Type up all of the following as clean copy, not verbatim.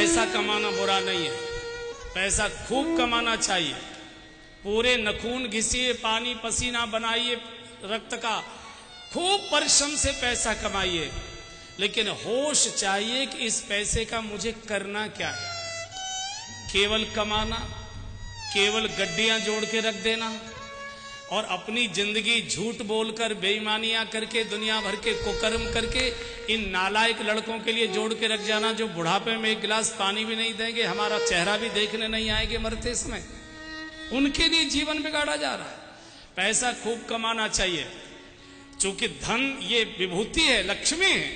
पैसा कमाना बुरा नहीं है, पैसा खूब कमाना चाहिए। पूरे नखून घिसिए, पानी पसीना बनाइए रक्त का, खूब परिश्रम से पैसा कमाइए, लेकिन होश चाहिए कि इस पैसे का मुझे करना क्या है। केवल कमाना, केवल गड्डियां जोड़ के रख देना और अपनी जिंदगी झूठ बोलकर बेईमानियां करके दुनिया भर के कुकर्म करके इन नालायक लड़कों के लिए जोड़ के रख जाना जो बुढ़ापे में एक गिलास पानी भी नहीं देंगे, हमारा चेहरा भी देखने नहीं आएंगे मरते समय, उनके लिए जीवन बिगाड़ा जा रहा है। पैसा खूब कमाना चाहिए, चूंकि धन ये विभूति है, लक्ष्मी है,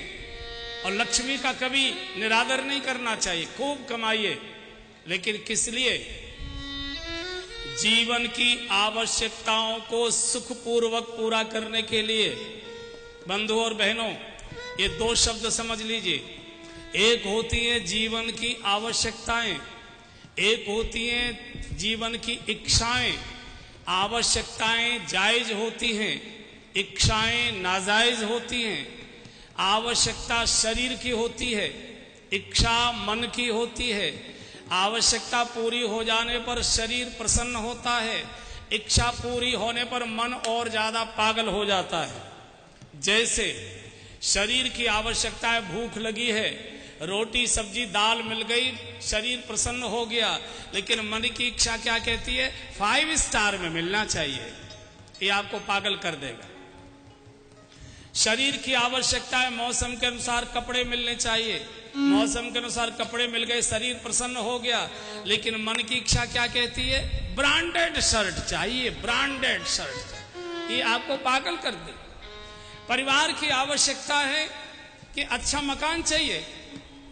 और लक्ष्मी का कभी निरादर नहीं करना चाहिए। खूब कमाइए, लेकिन किस लिए? जीवन की आवश्यकताओं को सुखपूर्वक पूरा करने के लिए। बंधु और बहनों, ये दो शब्द समझ लीजिए। एक होती है जीवन की आवश्यकताएं, एक होती हैं जीवन की इच्छाएं। आवश्यकताएं जायज होती हैं, इच्छाएं नाजायज होती हैं। आवश्यकता शरीर की होती है, इच्छा मन की होती है। आवश्यकता पूरी हो जाने पर शरीर प्रसन्न होता है, इच्छा पूरी होने पर मन और ज्यादा पागल हो जाता है। जैसे शरीर की आवश्यकता है, भूख लगी है, रोटी सब्जी दाल मिल गई, शरीर प्रसन्न हो गया, लेकिन मन की इच्छा क्या कहती है? 5 स्टार में मिलना चाहिए। ये आपको पागल कर देगा। शरीर की आवश्यकता है, मौसम के अनुसार कपड़े मिलने चाहिए, मौसम के अनुसार कपड़े मिल गए, शरीर प्रसन्न हो गया, लेकिन मन की इच्छा क्या कहती है? ब्रांडेड शर्ट चाहिए, ब्रांडेड शर्ट। ये आपको पागल कर दे। परिवार की आवश्यकता है कि अच्छा मकान चाहिए,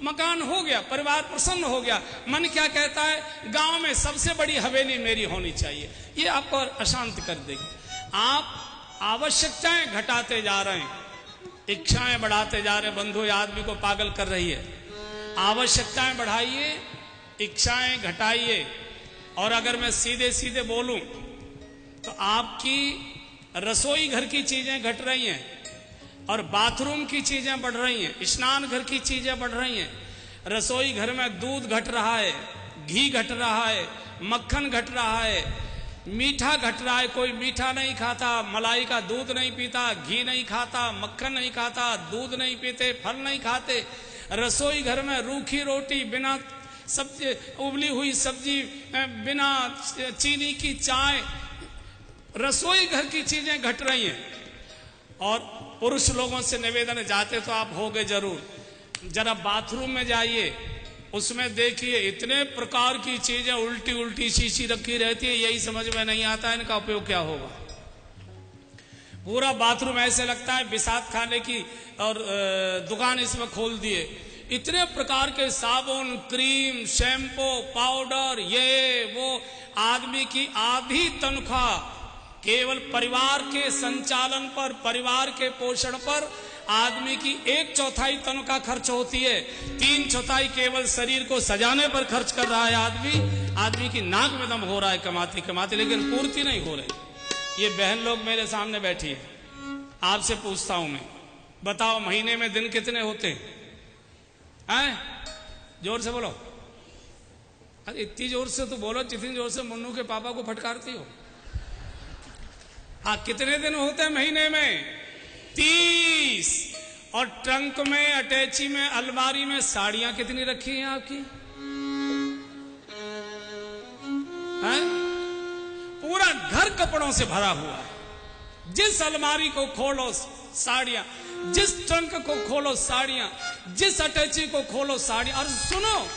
मकान हो गया, परिवार प्रसन्न हो गया, मन क्या कहता है? गांव में सबसे बड़ी हवेली मेरी होनी चाहिए। ये आपको अशांत कर देगी। आप आवश्यकताएं घटाते जा रहे हैं, इच्छाएं बढ़ाते जा रहे हैं। बंधु, आदमी को पागल कर रही है। आवश्यकताएं बढ़ाइए, इच्छाएं घटाइए। और अगर मैं सीधे सीधे बोलूं तो आपकी रसोई घर की चीजें घट रही हैं और बाथरूम की चीजें बढ़ रही हैं, स्नान घर की चीजें बढ़ रही हैं। रसोई घर में दूध घट रहा है, घी घट रहा है, मक्खन घट रहा है, मीठा घट रहा है। कोई मीठा नहीं खाता, मलाई का दूध नहीं पीता, घी नहीं खाता, मक्खन नहीं खाता, दूध नहीं पीते, फल नहीं खाते। रसोई घर में रूखी रोटी, बिना सब्जी, उबली हुई सब्जी, बिना चीनी की चाय, रसोई घर की चीजें घट रही हैं। और पुरुष लोगों से निवेदन है, जाते तो आप होगे जरूर, जरा बाथरूम में जाइए, उसमें देखिए इतने प्रकार की चीजें उल्टी उल्टी शीशी रखी रहती है, यही समझ में नहीं आता इनका उपयोग क्या होगा। पूरा बाथरूम ऐसे लगता है बिसात खाने की और दुकान इसमें खोल दिए। इतने प्रकार के साबुन, क्रीम, शैम्पू, पाउडर, ये वो। आदमी की आधी तनख्वाह केवल परिवार के संचालन पर, परिवार के पोषण पर आदमी की 1/4 तनख्वाह खर्च होती है। 3/4 केवल शरीर को सजाने पर खर्च कर रहा है आदमी की नाक में दम हो रहा है कमाते कमाते, लेकिन पूर्ति नहीं हो रही। ये बहन लोग मेरे सामने बैठी है, आपसे पूछता हूं मैं, बताओ महीने में दिन कितने होते हैं? जोर से बोलो। अरे इतनी जोर से तो बोलो जितनी जोर से मुन्नू के पापा को फटकारती हो। हाँ, कितने दिन होते हैं महीने में? 30। और ट्रंक में, अटैची में, अलमारी में साड़ियां कितनी रखी हैं आपकी? हैं? पूरा घर कपड़ों से भरा हुआ है। जिस अलमारी को खोलो साड़ियां, जिस ट्रंक को खोलो साड़ियां, जिस अटैची को खोलो साड़ियां। और सुनो,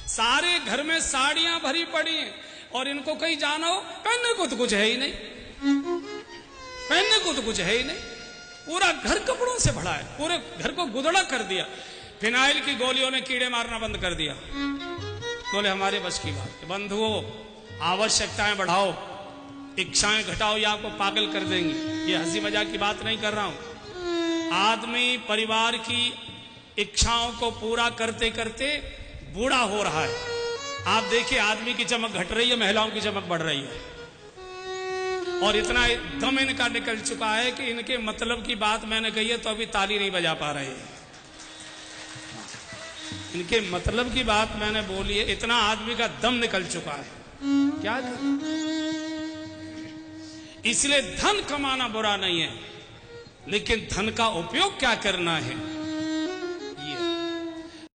सारे घर में साड़ियां भरी पड़ी हैं और इनको कहीं जाना हो, पहनने को तो कुछ है ही नहीं, पहनने को तो कुछ है ही नहीं। पूरा घर कपड़ों से भरा है, पूरे घर को गुदड़ा कर दिया। फिनाइल की गोलियों ने कीड़े मारना बंद कर दिया। बोले हमारे बस की बात। बंधुओं, आवश्यकताएं बढ़ाओ, इच्छाएं घटाओ, ये आपको पागल कर देंगे। ये हंसी मजाक की बात नहीं कर रहा हूं। आदमी परिवार की इच्छाओं को पूरा करते करते बूढ़ा हो रहा है। आप देखिए, आदमी की चमक घट रही है, महिलाओं की चमक बढ़ रही है। और इतना दम इनका निकल चुका है कि इनके मतलब की बात मैंने कही है तो अभी ताली नहीं बजा पा रहे हैं। इनके मतलब की बात मैंने बोली है, इतना आदमी का दम निकल चुका है, क्या कर। इसलिए धन कमाना बुरा नहीं है, लेकिन धन का उपयोग क्या करना है।